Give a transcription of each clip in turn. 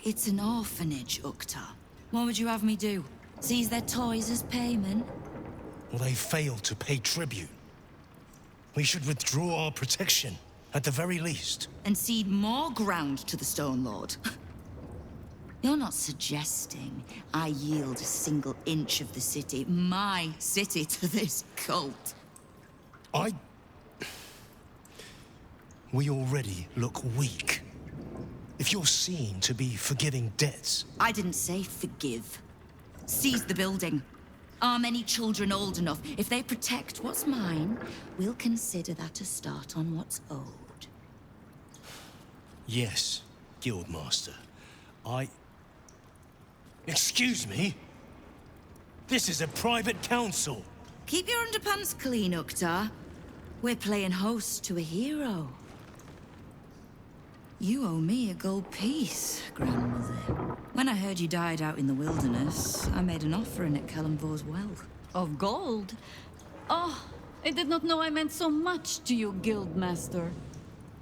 it's an orphanage, Uktar. What would you have me do? Seize their toys as payment? Well, they failed to pay tribute. We should withdraw our protection, at the very least. And cede more ground to the Stone Lord? You're not suggesting I yield a single inch of the city, my city, to this cult? We already look weak. If you're seen to be forgiving debts... I didn't say forgive. Seize the building. Are many children old enough? If they protect what's mine, we'll consider that a start on what's owed. Yes, Guildmaster. Excuse me? This is a private council. Keep your underpants clean, Uktar. We're playing host to a hero. You owe me a gold piece, grandmother. When I heard you died out in the wilderness, I made an offering at Kalimvor's well. Of gold? Oh, I did not know I meant so much to you, Guildmaster.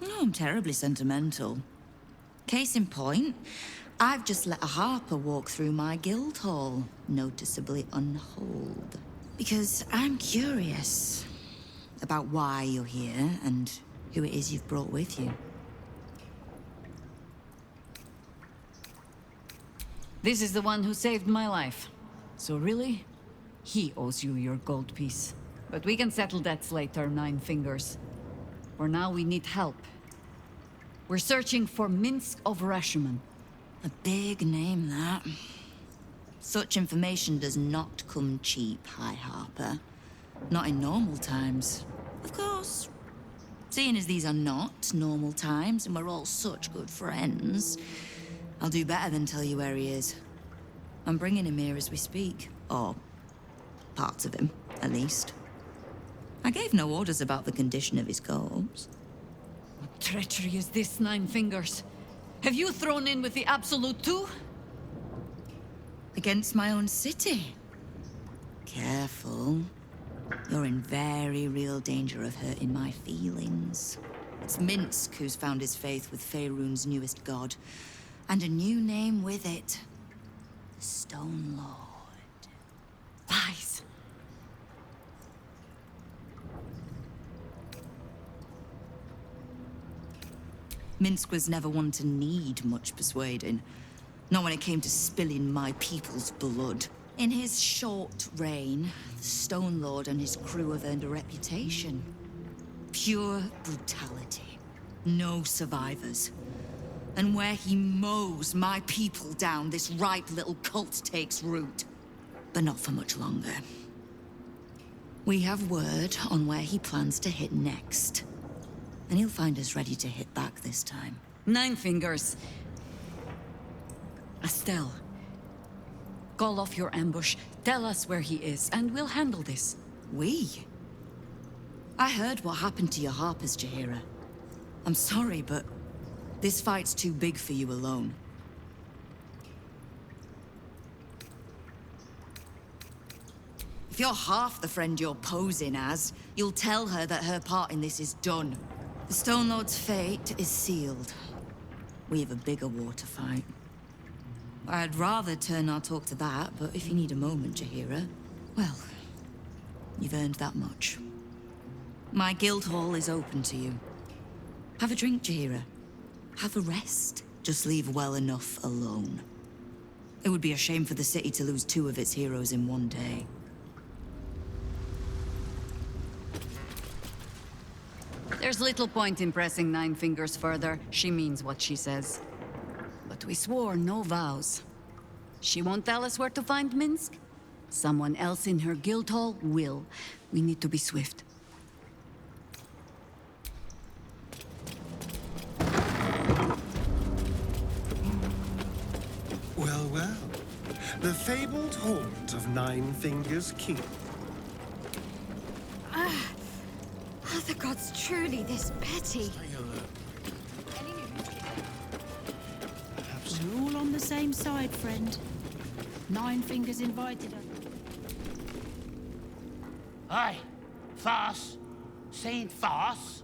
Oh, I'm terribly sentimental. Case in point, I've just let a harper walk through my guild hall, noticeably unholed. Because I'm curious about why you're here and who it is you've brought with you. This is the one who saved my life. So really, he owes you your gold piece. But we can settle debts later, Nine Fingers. For now, we need help. We're searching for Minsk of Rashomon. A big name, that. Such information does not come cheap, High Harper. Not in normal times. Of course. Seeing as these are not normal times and we're all such good friends, I'll do better than tell you where he is. I'm bringing him here as we speak. Or parts of him, at least. I gave no orders about the condition of his corpse. What treachery is this, Nine Fingers? Have you thrown in with the Absolute too? Against my own city. Careful. You're in very real danger of hurting my feelings. It's Minsk who's found his faith with Faerun's newest god. And a new name with it. The Stone Lord. Lies. Minsk was never one to need much persuading. Not when it came to spilling my people's blood. In his short reign, the Stone Lord and his crew have earned a reputation. Pure brutality. No survivors. And where he mows my people down, this ripe little cult takes root. But not for much longer. We have word on where he plans to hit next. And he'll find us ready to hit back this time. Nine Fingers. Estelle. Call off your ambush, tell us where he is, and we'll handle this. We? I heard what happened to your harpers, Jaheira. I'm sorry, but this fight's too big for you alone. If you're half the friend you're posing as, you'll tell her that her part in this is done. The Stone Lord's fate is sealed. We have a bigger war to fight. I'd rather turn our talk to that, but if you need a moment, Jaheira, well, you've earned that much. My guild hall is open to you. Have a drink, Jaheira. Have a rest. Just leave well enough alone. It would be a shame for the city to lose two of its heroes in one day. There's little point in pressing Nine Fingers further. She means what she says. But we swore no vows. She won't tell us where to find Minsk? Someone else in her guild hall will. We need to be swift. Well, well. The fabled haunt of Nine Fingers Keep. Are the gods truly this petty? We're all on the same side, friend. Nine Fingers invited us. Aye, farce. Saying farce.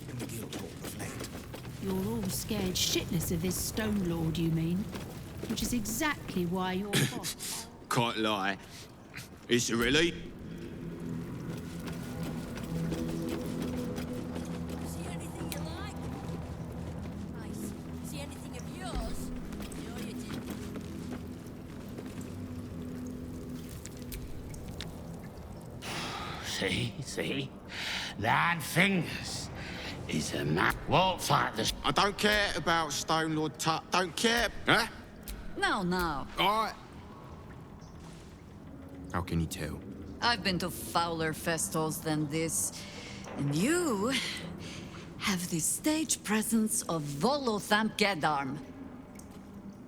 In the guild hall reflect. scared shitless of this Stone Lord, you mean? Which is exactly why you're boss. Can't lie. It's a relief. See anything you like? Nice. See anything of yours? No, you didn't. See? 9 fingers is a map. Won't fight this. I don't care about Stone Lord Tut. Don't care. Huh? Now. All right. How can you tell? I've been to fouler festivals than this. And you have the stage presence of Volothamp Gedarm.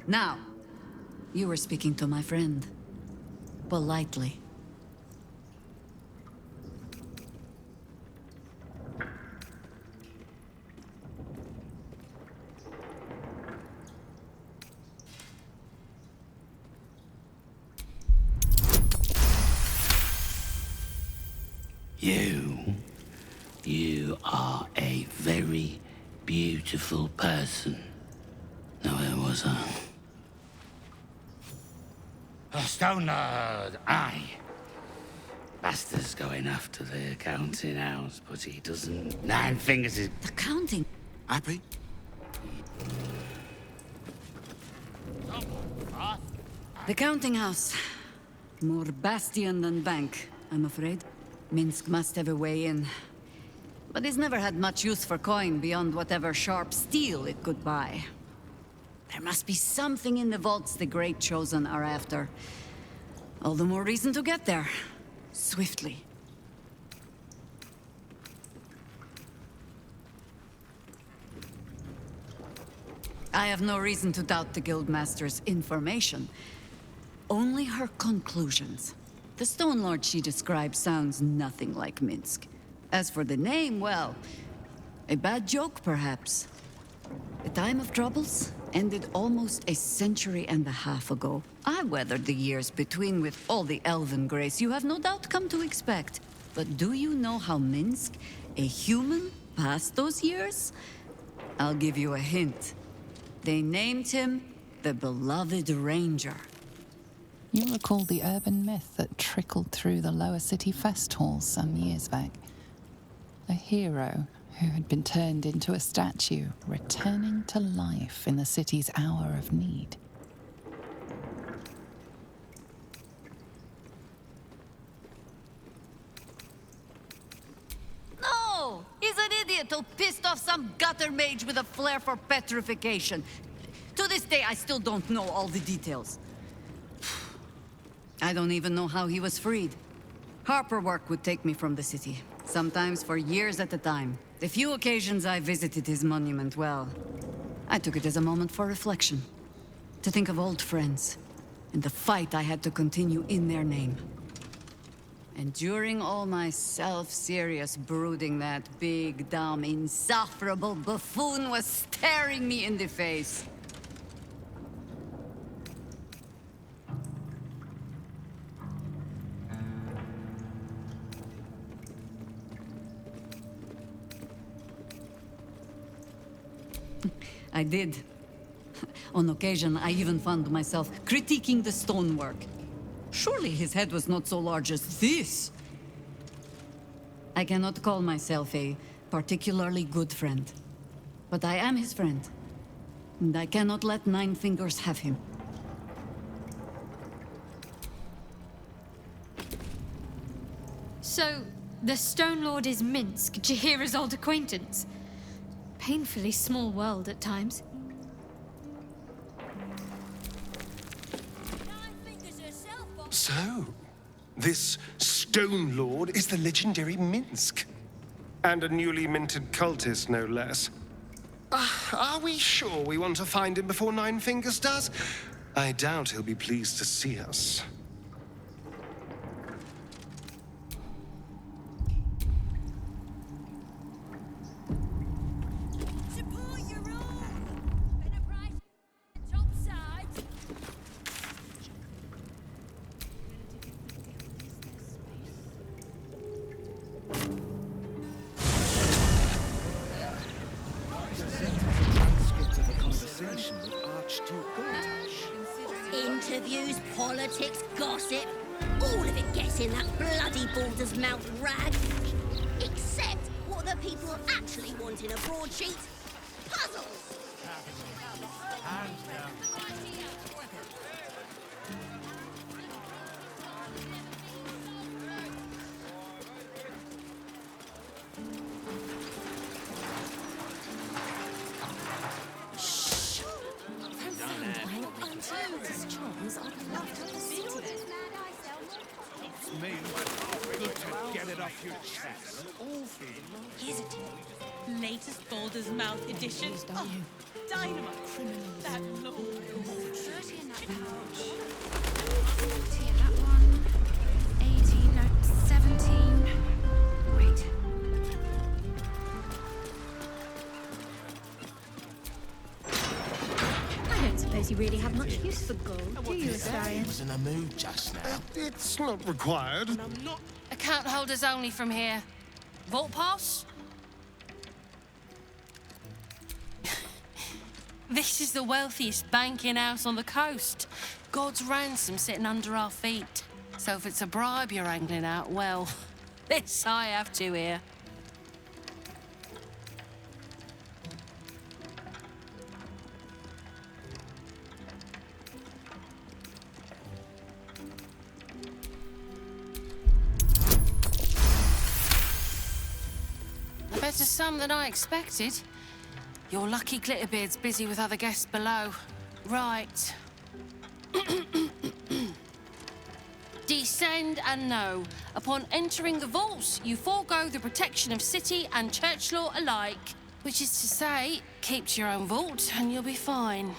Now, you were speaking to my friend. Politely. You are a very beautiful person. No, it was a Stone Lord, aye. Buster's going after the accounting house, but he doesn't. 9 fingers is... The counting. Happy? The counting house. More bastion than bank, I'm afraid. Minsk must have a way in. But he's never had much use for coin beyond whatever sharp steel it could buy. There must be something in the vaults the Great Chosen are after. All the more reason to get there. Swiftly. I have no reason to doubt the Guildmaster's information. Only her conclusions. The Stone Lord she describes sounds nothing like Minsk. As for the name, well, a bad joke, perhaps. The time of troubles ended almost a century and a half ago. I weathered the years between with all the elven grace you have no doubt come to expect. But do you know how Minsk, a human, passed those years? I'll give you a hint. They named him the Beloved Ranger. You recall the urban myth that trickled through the lower city fest halls some years back. A hero who had been turned into a statue, returning to life in the city's hour of need. No! He's an idiot who pissed off some gutter mage with a flair for petrification. To this day, I still don't know all the details. I don't even know how he was freed. Harper work would take me from the city, sometimes for years at a time. The few occasions I visited his monument, well, I took it as a moment for reflection. To think of old friends, and the fight I had to continue in their name. And during all my self-serious brooding, that big, dumb, insufferable buffoon was staring me in the face. I did. On occasion, I even found myself critiquing the stonework. Surely his head was not so large as this. I cannot call myself a particularly good friend. But I am his friend. And I cannot let 9 Fingers have him. So, the Stone Lord is Minsk, Jaheira's old acquaintance. Painfully small world at times. So, this Stone Lord is the legendary Minsk. And a newly minted cultist, no less. Are we sure we want to find him before 9 Fingers does? I doubt he'll be pleased to see us. Support your own. Been a price top side. Interviews, politics, gossip. All of it gets in that bloody Baldur's Mouth rag. Except what the people actually want in a broadsheet. Puzzles! Isn't it? Latest Baldur's Mouth edition. Oh, dynamite. That lord. 30 in that pouch. 40 in that one. 18, no, 17. Great. I don't suppose you really have much use for gold, do you, Astarion? He was in a mood just now. It's not required. Account holders only from here. Vault pass? This is the wealthiest banking house on the coast. God's ransom sitting under our feet. So if it's a bribe you're angling out, well, this I have to hear. Better some than I expected. Your lucky Glitterbeard's busy with other guests below. Right. Descend and know. Upon entering the vaults, you forego the protection of city and church law alike. Which is to say, keep to your own vault and you'll be fine.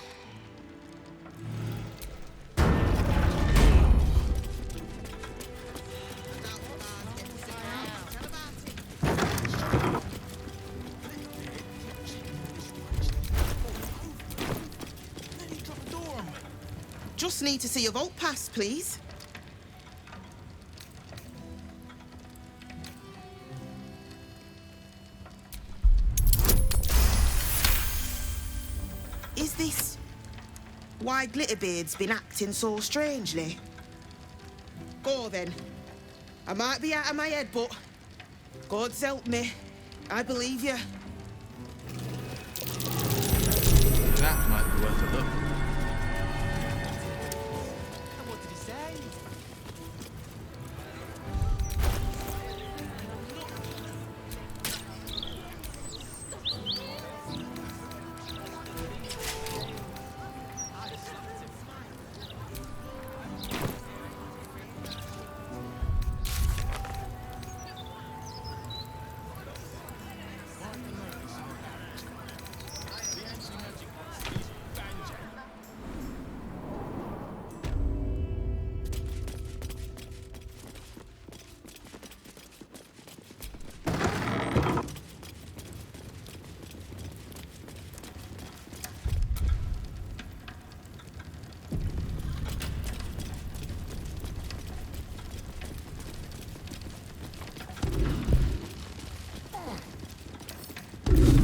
Just need to see your vault pass, please. Is this why Glitterbeard's been acting so strangely? Go then. I might be out of my head, but God's help me. I believe you. That might be worth a look.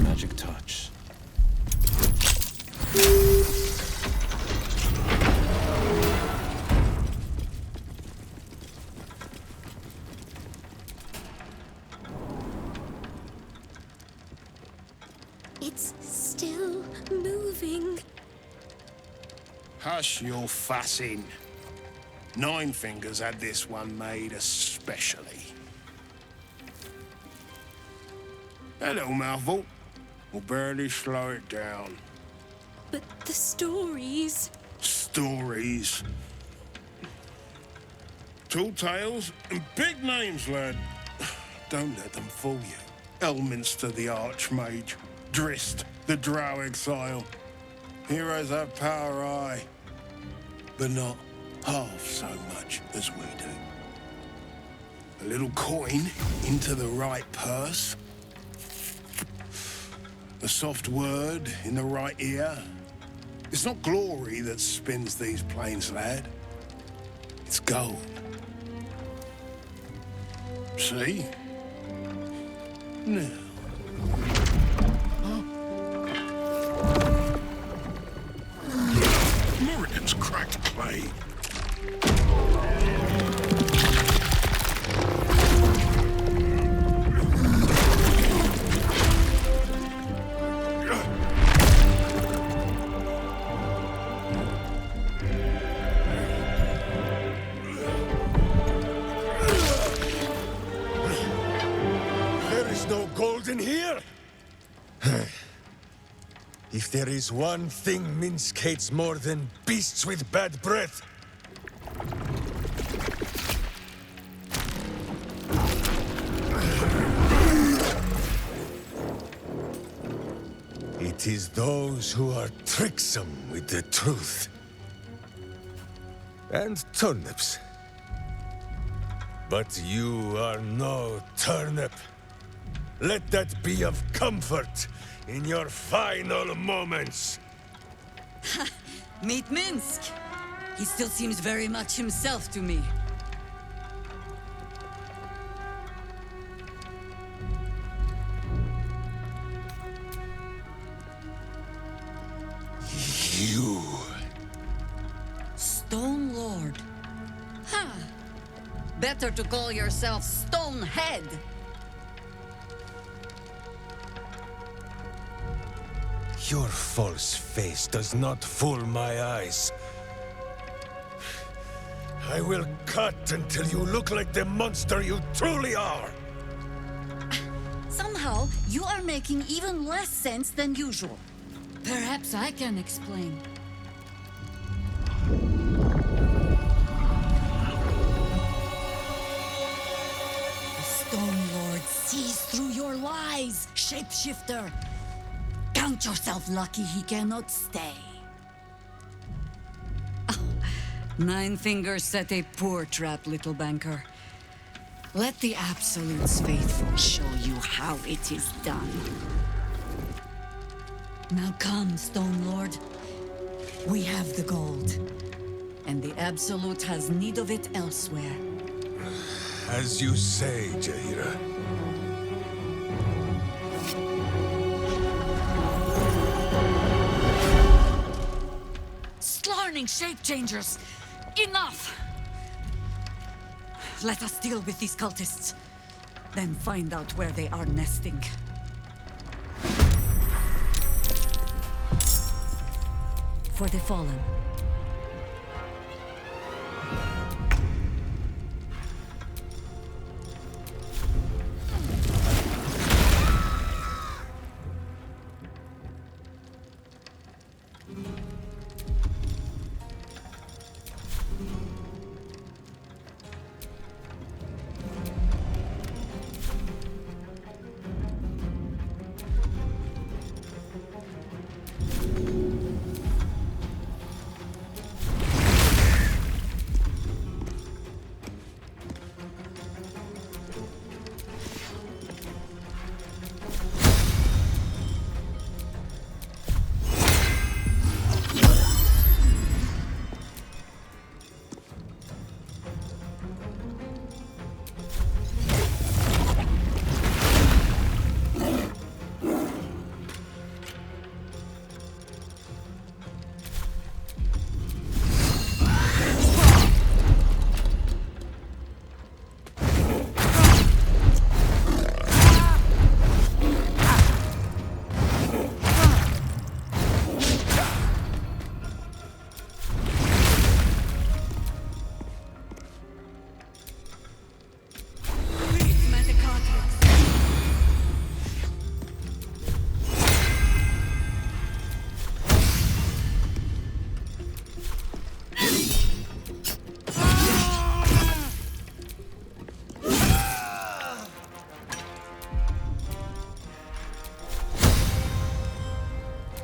Magic touch. It's still moving. Hush your fussing. Nine Fingers had this one made especially. That little mouthful will barely slow it down. But the stories... Stories. Tall tales and big names, lad. Don't let them fool you. Elminster the Archmage. Drist the Drow Exile. Heroes have power, aye, but not half so much as we do. A little coin into the right purse. A soft word in the right ear. It's not glory that spins these plains, lad. It's gold. See? Now. Dragon's cracked clay. There is no gold in here! If there is one thing Minsk hates more than beasts with bad breath, it is those who are tricksome with the truth. And turnips. But you are no turnip. Let that be of comfort in your final moments. Meet Minsk. He still seems very much himself to me. You. Stone Lord. Huh. Better to call yourself Stonehead. Your false face does not fool my eyes. I will cut until you look like the monster you truly are. Somehow, you are making even less sense than usual. Perhaps I can explain. The Stone Lord sees through your lies, shapeshifter. Count yourself lucky he cannot stay. Oh, Nine Fingers set a poor trap, little banker. Let the Absolute's faithful show you how it is done. Now come, Stone Lord. We have the gold. And the Absolute has need of it elsewhere. As you say, Jaheira. Slarning shape-changers! Enough! Let us deal with these cultists. Then find out where they are nesting. For the fallen.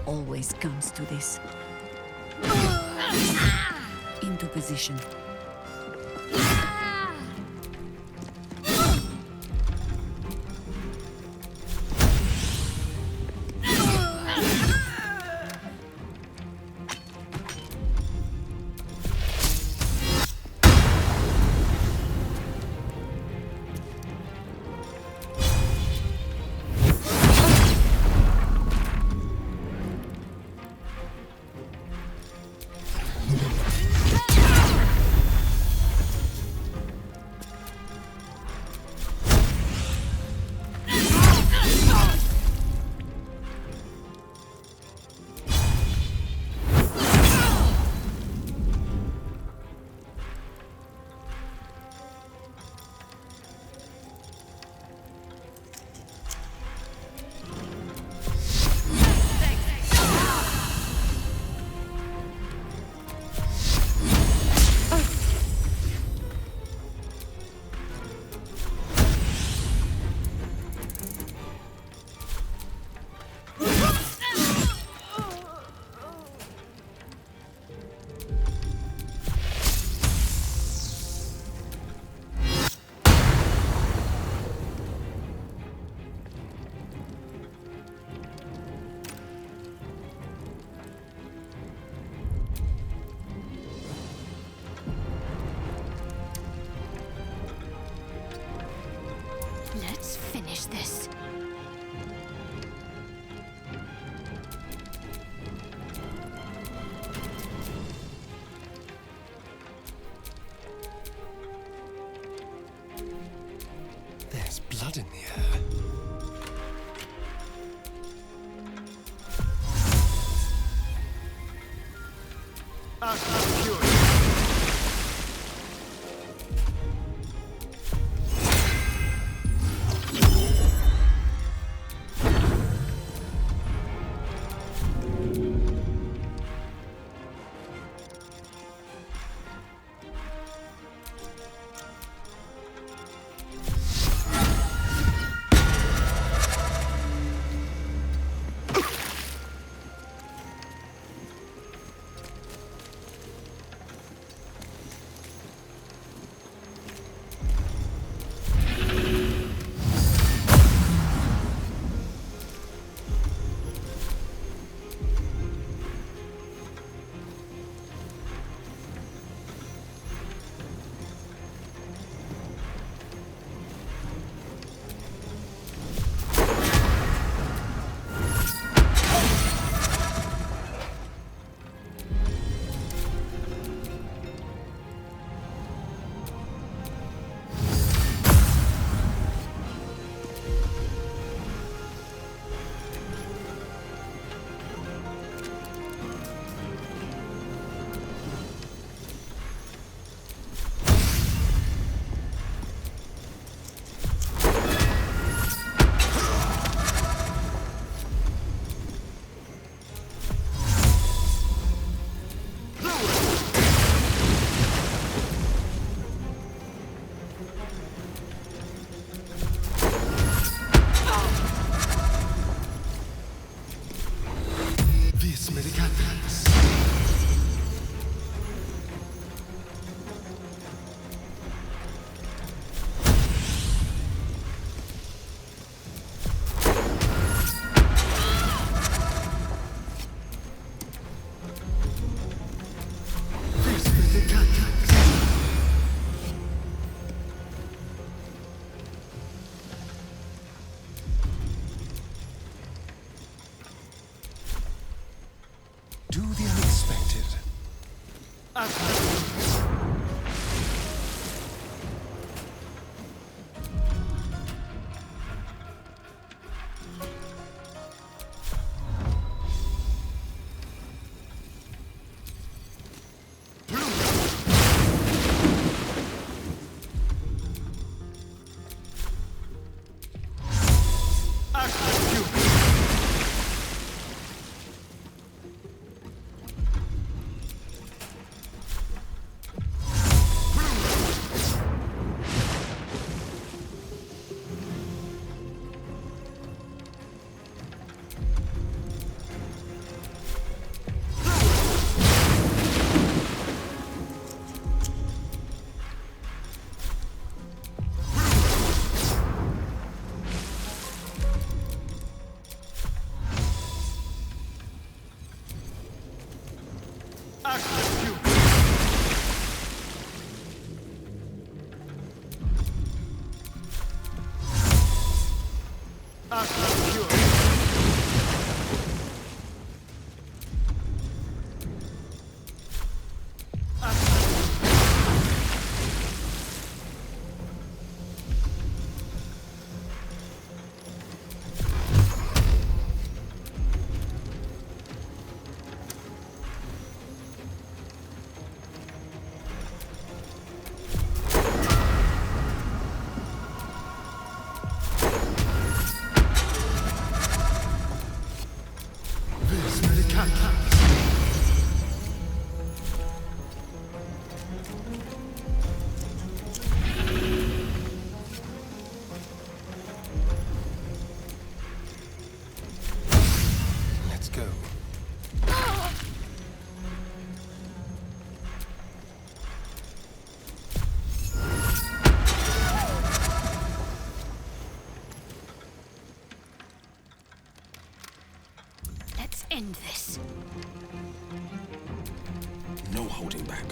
Always comes to this. Into position. finish this. There's blood in the air. Do the unexpected. End this. No holding back.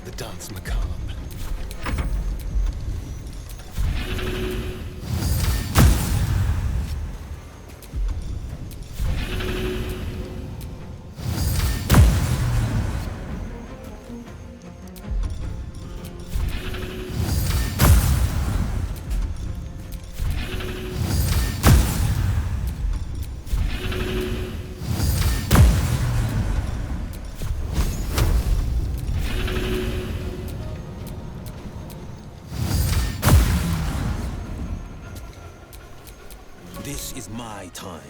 The dance macabre. This is my time.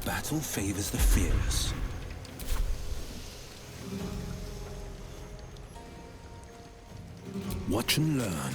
Battle favors the fearless. Watch and learn.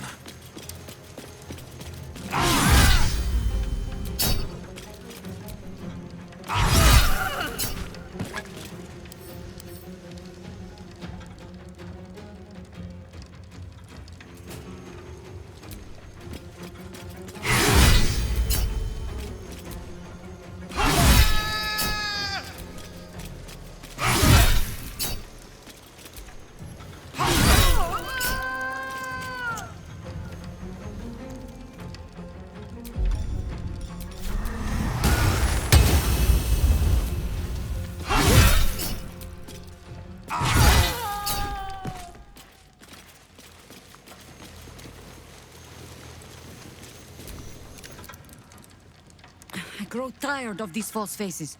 I grow tired of these false faces.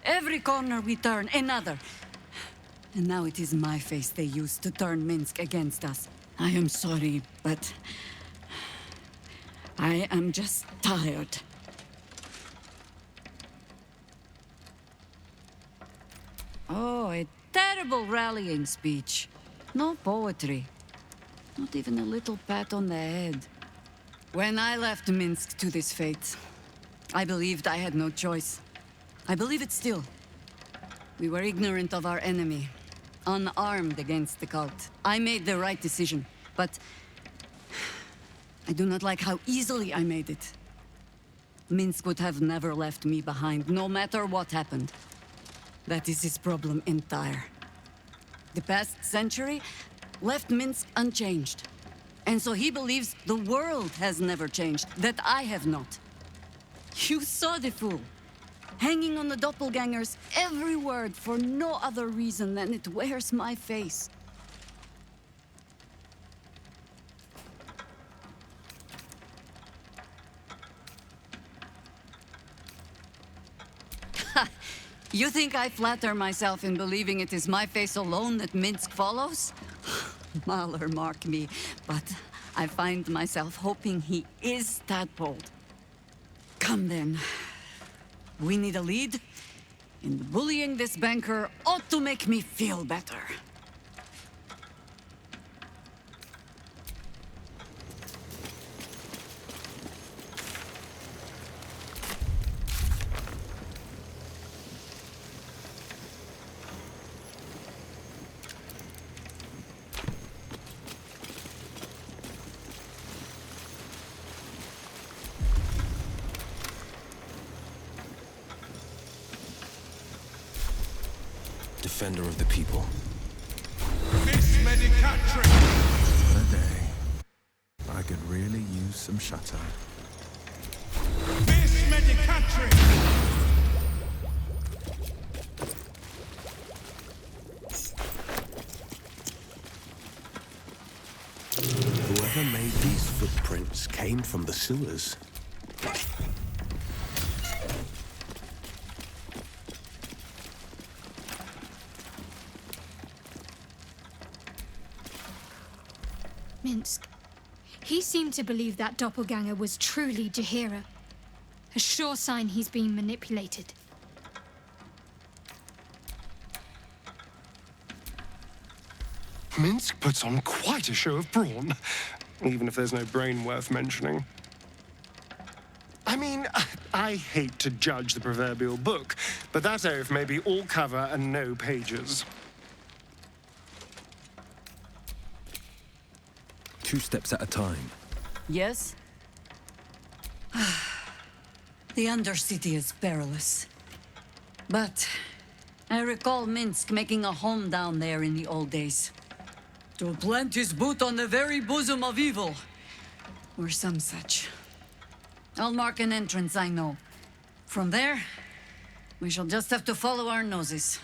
Every corner we turn, another. And now it is my face they use to turn Minsk against us. I am sorry, but I am just tired. Oh, a terrible rallying speech. No poetry. Not even a little pat on the head. When I left Minsk to this fate, I believed I had no choice. I believe it still. We were ignorant of our enemy, unarmed against the cult. I made the right decision, but I do not like how easily I made it. Minsk would have never left me behind, no matter what happened. That is his problem entire. The past century left Minsk unchanged. And so he believes the world has never changed, that I have not. You saw the fool. Hanging on the doppelgangers, every word for no other reason than it wears my face. You think I flatter myself in believing it is my face alone that Minsk follows? Mahler mark me, but I find myself hoping he is tadpoled. Come then. We need a lead, And bullying this banker ought to make me feel better. Defender of the people. A day. I could really use some shut-eye. Whoever made these footprints came from the sewers. Minsk. He seemed to believe that doppelganger was truly Jaheira. A sure sign he's being manipulated. Minsk puts on quite a show of brawn, even if there's no brain worth mentioning. I mean, I hate to judge the proverbial book, but that oath may be all cover and no pages. 2 steps at a time. Yes? The Undercity is perilous. But I recall Minsk making a home down there in the old days. To plant his boot on the very bosom of evil. Or some such. I'll mark an entrance, I know. From there, we shall just have to follow our noses.